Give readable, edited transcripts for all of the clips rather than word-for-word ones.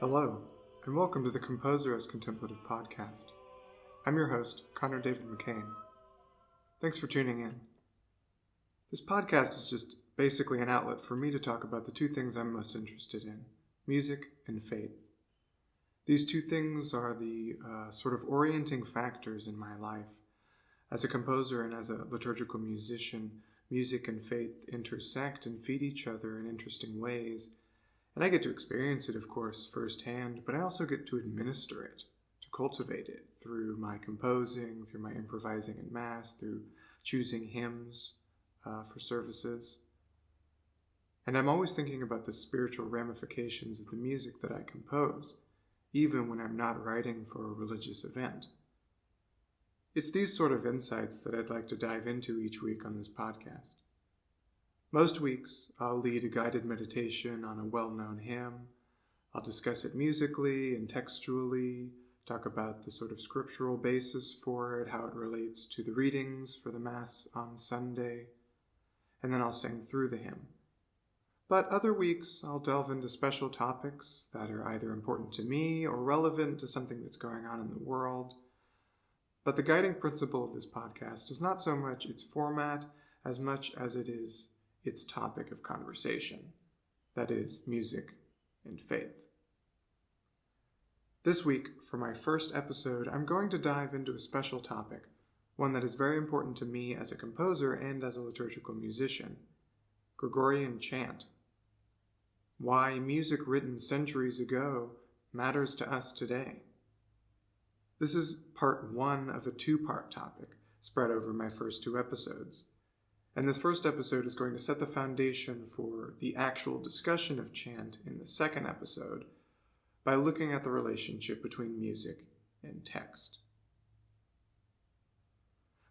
Hello, and welcome to the Composer as Contemplative podcast. I'm your host, Connor David McCain. Thanks for tuning in. This podcast is just basically an outlet for me to talk about the two things I'm most interested in, music and faith. These two things are the sort of orienting factors in my life. As a composer and as a liturgical musician, music and faith intersect and feed each other in interesting ways. And I get to experience it, of course, firsthand, but I also get to administer it, to cultivate it through my composing, through my improvising in Mass, through choosing hymns for services. And I'm always thinking about the spiritual ramifications of the music that I compose, even when I'm not writing for a religious event. It's these sort of insights that I'd like to dive into each week on this podcast. Most weeks, I'll lead a guided meditation on a well-known hymn. I'll discuss it musically and textually, talk about the sort of scriptural basis for it, how it relates to the readings for the Mass on Sunday, and then I'll sing through the hymn. But other weeks, I'll delve into special topics that are either important to me or relevant to something that's going on in the world. But the guiding principle of this podcast is not so much its format as much as it is its topic of conversation, that is, music and faith. This week, for my first episode, I'm going to dive into a special topic, one that is very important to me as a composer and as a liturgical musician, Gregorian Chant. Why music written centuries ago matters to us today. This is part one of a two-part topic spread over my first two episodes. And this first episode is going to set the foundation for the actual discussion of chant in the second episode by looking at the relationship between music and text.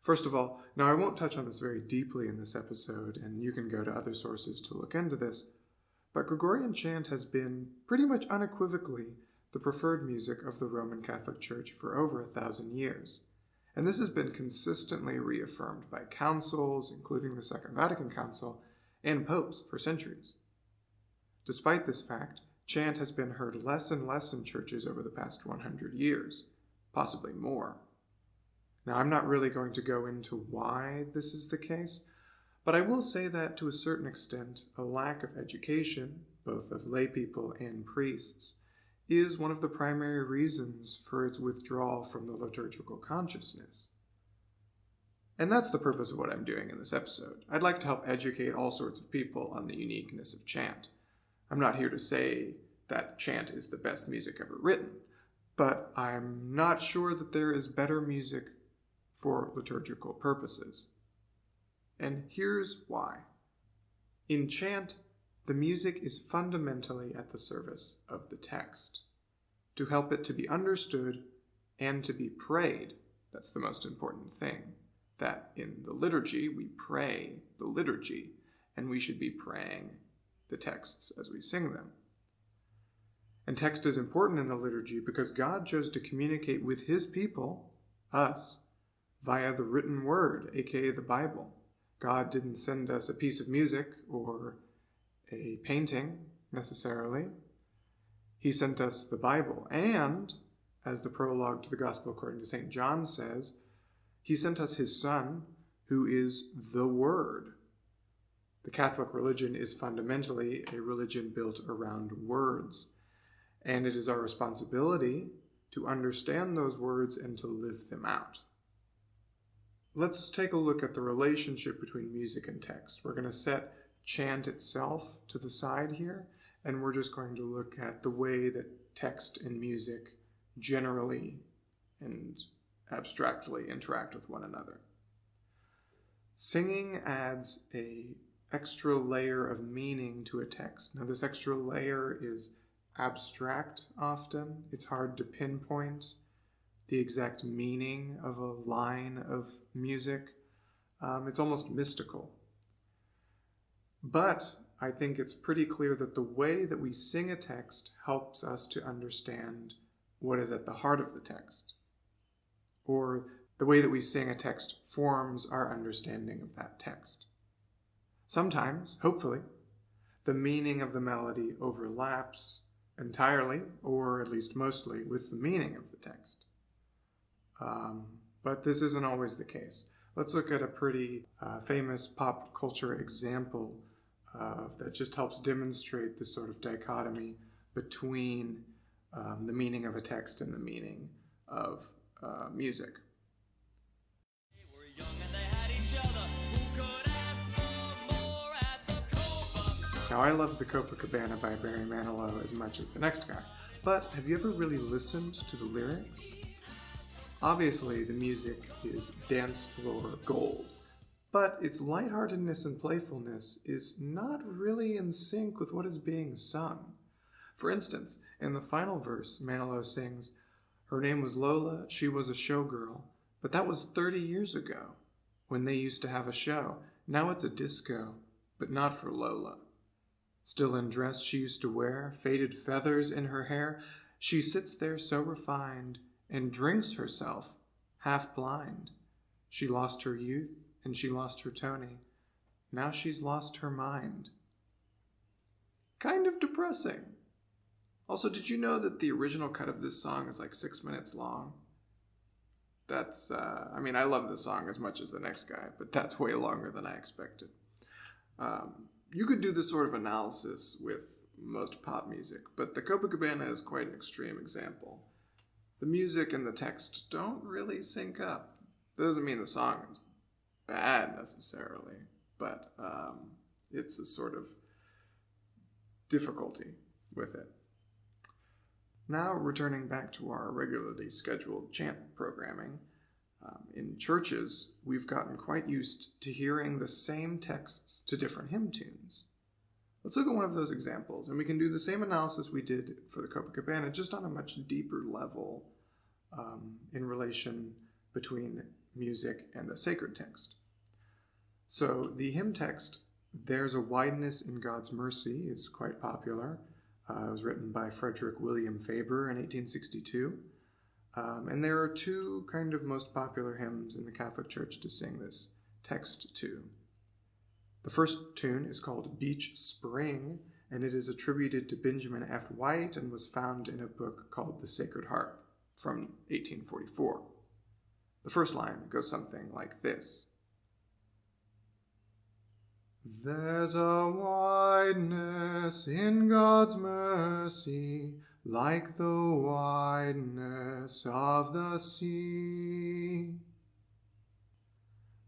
First of all, now I won't touch on this very deeply in this episode, and you can go to other sources to look into this, but Gregorian chant has been pretty much unequivocally the preferred music of the Roman Catholic Church for over 1,000 years. And this has been consistently reaffirmed by councils, including the Second Vatican Council, and popes for centuries. Despite this fact, chant has been heard less and less in churches over the past 100 years, possibly more. Now, I'm not really going to go into why this is the case, but I will say that to a certain extent, a lack of education, both of lay people and priests, is one of the primary reasons for its withdrawal from the liturgical consciousness. And that's the purpose of what I'm doing in this episode. I'd like to help educate all sorts of people on the uniqueness of chant. I'm not here to say that chant is the best music ever written, but I'm not sure that there is better music for liturgical purposes. And here's why. In chant, the music is fundamentally at the service of the text, to help it to be understood and to be prayed. That's the most important thing, that in the liturgy we pray the liturgy, and we should be praying the texts as we sing them. And text is important in the liturgy because God chose to communicate with his people, us, via the written word, aka the Bible. God didn't send us a piece of music or a painting, necessarily. He sent us the Bible, and, as the prologue to the Gospel according to St. John says, he sent us his Son, who is the Word. The Catholic religion is fundamentally a religion built around words, and it is our responsibility to understand those words and to live them out. Let's take a look at the relationship between music and text. We're going to set chant itself to the side here, and we're just going to look at the way that text and music generally and abstractly interact with one another. Singing adds an extra layer of meaning to a text. Now, this extra layer is abstract often. It's hard to pinpoint the exact meaning of a line of music. It's almost mystical. But I think it's pretty clear that the way that we sing a text helps us to understand what is at the heart of the text. Or the way that we sing a text forms our understanding of that text. Sometimes, hopefully, the meaning of the melody overlaps entirely, or at least mostly, with the meaning of the text. But this isn't always the case. Let's look at a pretty famous pop culture example that just helps demonstrate this sort of dichotomy between the meaning of a text and the meaning of music. Now, I love the Copacabana by Barry Manilow as much as the next guy, but have you ever really listened to the lyrics? Obviously, the music is dance floor gold, but its lightheartedness and playfulness is not really in sync with what is being sung. For instance, in the final verse, Manilow sings, "Her name was Lola, she was a showgirl, but that was 30 years ago, when they used to have a show. Now it's a disco, but not for Lola. Still in dress she used to wear, faded feathers in her hair, she sits there so refined, and drinks herself, half blind. She lost her youth, and she lost her Tony. Now she's lost her mind." Kind of depressing. Also, did you know that the original cut of this song is like 6 minutes long? That's, I love this song as much as the next guy, but that's way longer than I expected. You could do this sort of analysis with most pop music, but the Copacabana is quite an extreme example. The music and the text don't really sync up. That doesn't mean the song is bad necessarily, but it's a sort of difficulty with it. Now, returning back to our regularly scheduled chant programming, in churches, we've gotten quite used to hearing the same texts to different hymn tunes. Let's look at one of those examples, and we can do the same analysis we did for the Copacabana, just on a much deeper level in relation between music and a sacred text. So the hymn text, "There's a Wideness in God's Mercy," is quite popular. It was written by Frederick William Faber in 1862. And there are two kind of most popular hymns in the Catholic Church to sing this text to. The first tune is called "Beach Spring," and it is attributed to Benjamin F. White and was found in a book called The Sacred Harp from 1844. The first line goes something like this. "There's a wideness in God's mercy, like the wideness of the sea."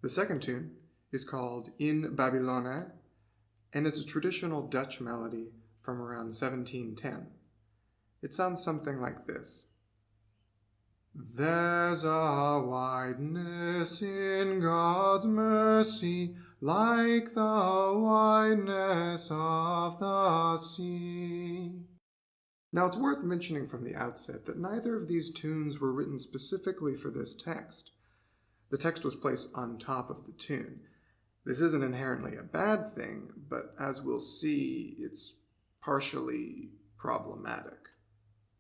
The second tune is called "In Babylone," and is a traditional Dutch melody from around 1710. It sounds something like this. "There's a wideness in God's mercy, like the wideness of the sea." Now, it's worth mentioning from the outset that neither of these tunes were written specifically for this text. The text was placed on top of the tune. This isn't inherently a bad thing, but as we'll see, it's partially problematic.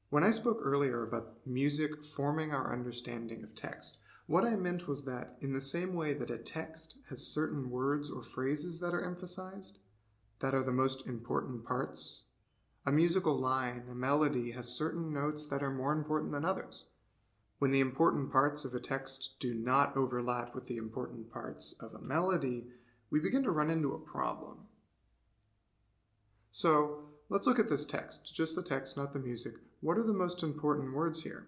When I spoke earlier about music forming our understanding of text, what I meant was that in the same way that a text has certain words or phrases that are emphasized, that are the most important parts, a musical line, a melody, has certain notes that are more important than others. When the important parts of a text do not overlap with the important parts of a melody, we begin to run into a problem. So, let's look at this text, just the text, not the music. What are the most important words here?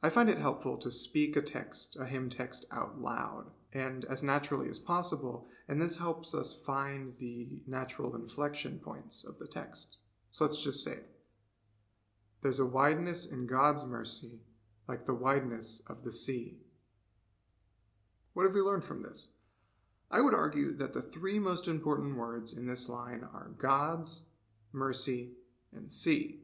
I find it helpful to speak a hymn text out loud, and as naturally as possible, and this helps us find the natural inflection points of the text. So let's just say it. "There's a wideness in God's mercy, like the wideness of the sea." What have we learned from this? I would argue that the three most important words in this line are God's, mercy, and sea.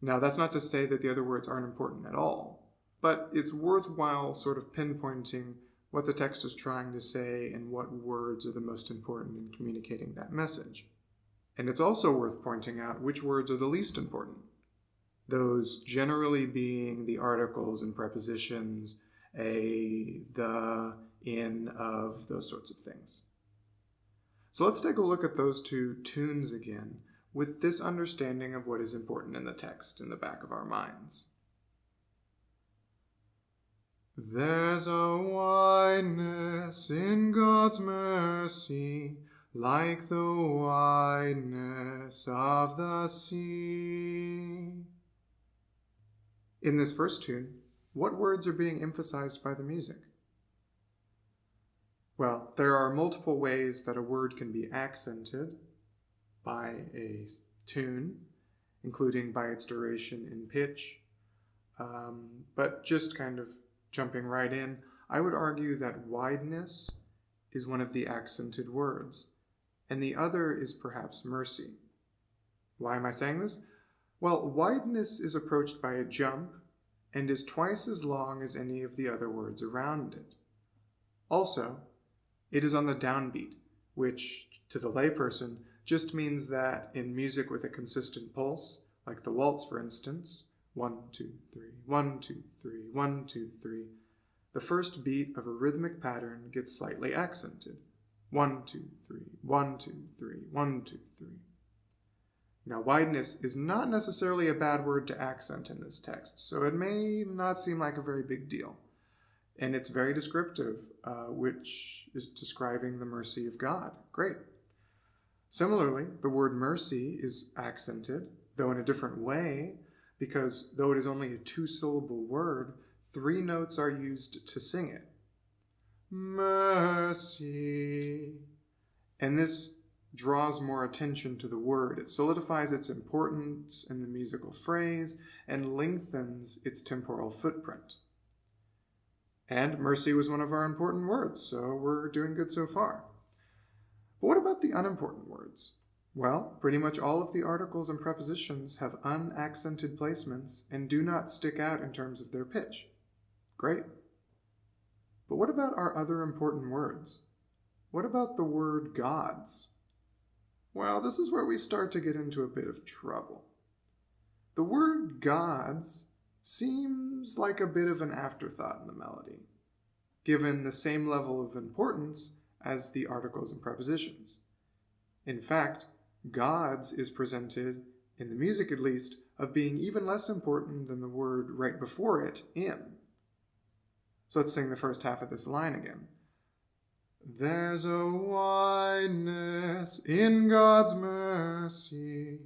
Now, that's not to say that the other words aren't important at all, but it's worthwhile sort of pinpointing what the text is trying to say and what words are the most important in communicating that message. And it's also worth pointing out which words are the least important, those generally being the articles and prepositions, a, the, in, of, those sorts of things. So let's take a look at those two tunes again. with this understanding of what is important in the text in the back of our minds. There's a wideness in God's mercy, like the wideness of the sea. In this first tune, what words are being emphasized by the music? Well, there are multiple ways that a word can be accented by a tune, including by its duration and pitch. But just kind of jumping right in, I would argue that wideness is one of the accented words, and the other is perhaps mercy. Why am I saying this? Well, wideness is approached by a jump and is twice as long as any of the other words around it. Also, it is on the downbeat, which, to the layperson, just means that in music with a consistent pulse, like the waltz for instance, 1, 2, 3, 1, 2, 3, 1, 2, 3, the first beat of a rhythmic pattern gets slightly accented. 1, 2, 3, 1, 2, 3, 1, 2, 3. Now, wideness is not necessarily a bad word to accent in this text, so it may not seem like a very big deal. And it's very descriptive, which is describing the mercy of God. Great. Similarly, the word mercy is accented, though in a different way, because though it is only a 2-syllable word, 3 notes are used to sing it. Mercy. And this draws more attention to the word. It solidifies its importance in the musical phrase and lengthens its temporal footprint. And mercy was one of our important words, so we're doing good so far. But what about the unimportant words? Well, pretty much all of the articles and prepositions have unaccented placements and do not stick out in terms of their pitch. Great. But what about our other important words? What about the word gods? Well, this is where we start to get into a bit of trouble. The word gods seems like a bit of an afterthought in the melody, given the same level of importance as the articles and prepositions. In fact, gods is presented, in the music at least, of being even less important than the word right before it, in. So let's sing the first half of this line again. There's a wideness in God's mercy.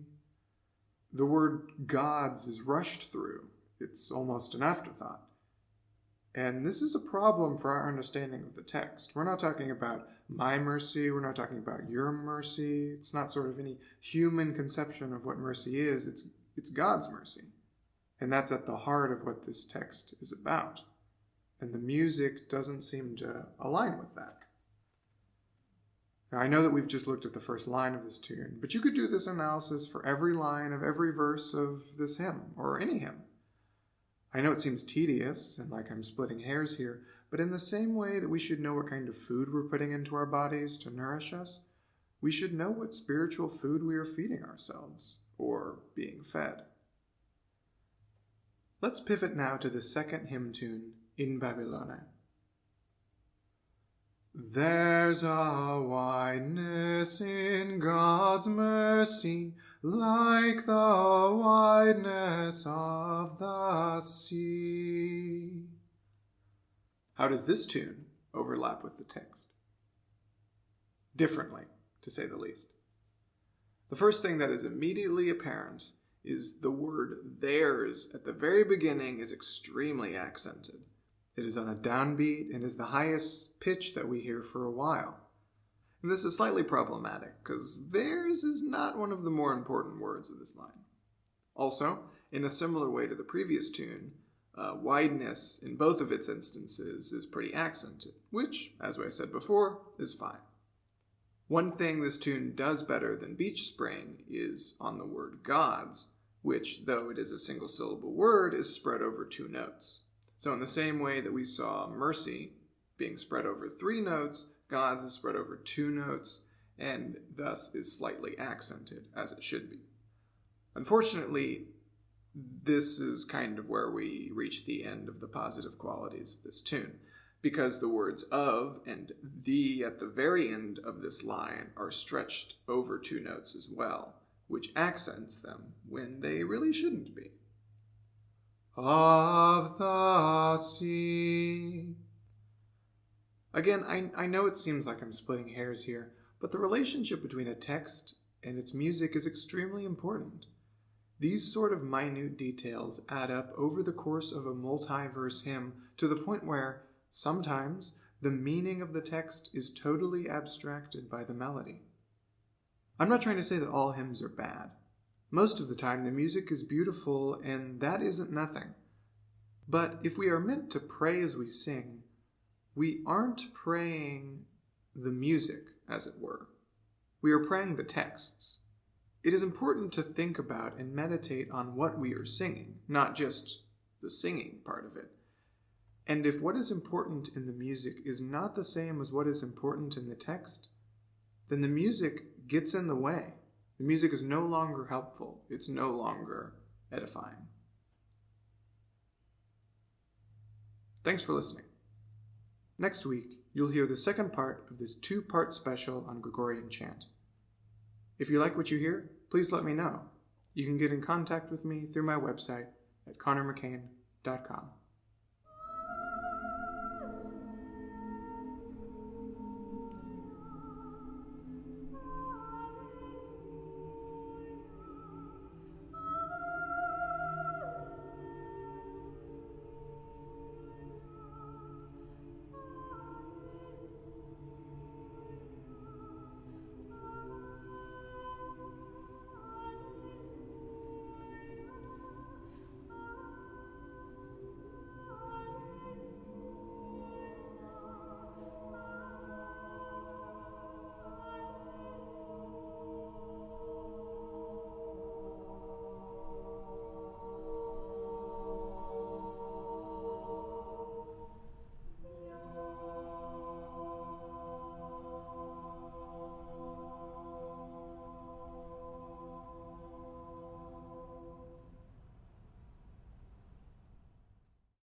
The word gods is rushed through. It's almost an afterthought. And this is a problem for our understanding of the text. We're not talking about my mercy. We're not talking about your mercy. It's not sort of any human conception of what mercy is. It's God's mercy. And that's at the heart of what this text is about. And the music doesn't seem to align with that. Now, I know that we've just looked at the first line of this tune, but you could do this analysis for every line of every verse of this hymn, or any hymn. I know it seems tedious, and like I'm splitting hairs here, but in the same way that we should know what kind of food we're putting into our bodies to nourish us, we should know what spiritual food we are feeding ourselves, or being fed. Let's pivot now to the second hymn tune, In Babylone. There's a wideness in God's mercy, like the wideness of the sea. How does this tune overlap with the text? Differently, to say the least. The first thing that is immediately apparent is the word theirs at the very beginning is extremely accented. It is on a downbeat and is the highest pitch that we hear for a while. And this is slightly problematic, because theirs is not one of the more important words of this line. Also, in a similar way to the previous tune, wideness in both of its instances is pretty accented, which, as I said before, is fine. One thing this tune does better than Beach Spring is on the word gods, which, though it is a single-syllable word, is spread over 2 notes. So in the same way that we saw mercy being spread over 3 notes, gods is spread over 2 notes, and thus is slightly accented, as it should be. Unfortunately, this is kind of where we reach the end of the positive qualities of this tune, because the words of and the at the very end of this line are stretched over 2 notes as well, which accents them when they really shouldn't be. Of the sea. Again, I know it seems like I'm splitting hairs here, but the relationship between a text and its music is extremely important. These sort of minute details add up over the course of a multi-verse hymn to the point where, sometimes, the meaning of the text is totally abstracted by the melody. I'm not trying to say that all hymns are bad. Most of the time, the music is beautiful, and that isn't nothing. But if we are meant to pray as we sing, we aren't praying the music, as it were. We are praying the texts. It is important to think about and meditate on what we are singing, not just the singing part of it. And if what is important in the music is not the same as what is important in the text, then the music gets in the way. The music is no longer helpful. It's no longer edifying. Thanks for listening. Next week, you'll hear the second part of this 2-part special on Gregorian Chant. If you like what you hear, please let me know. You can get in contact with me through my website at connormccain.com.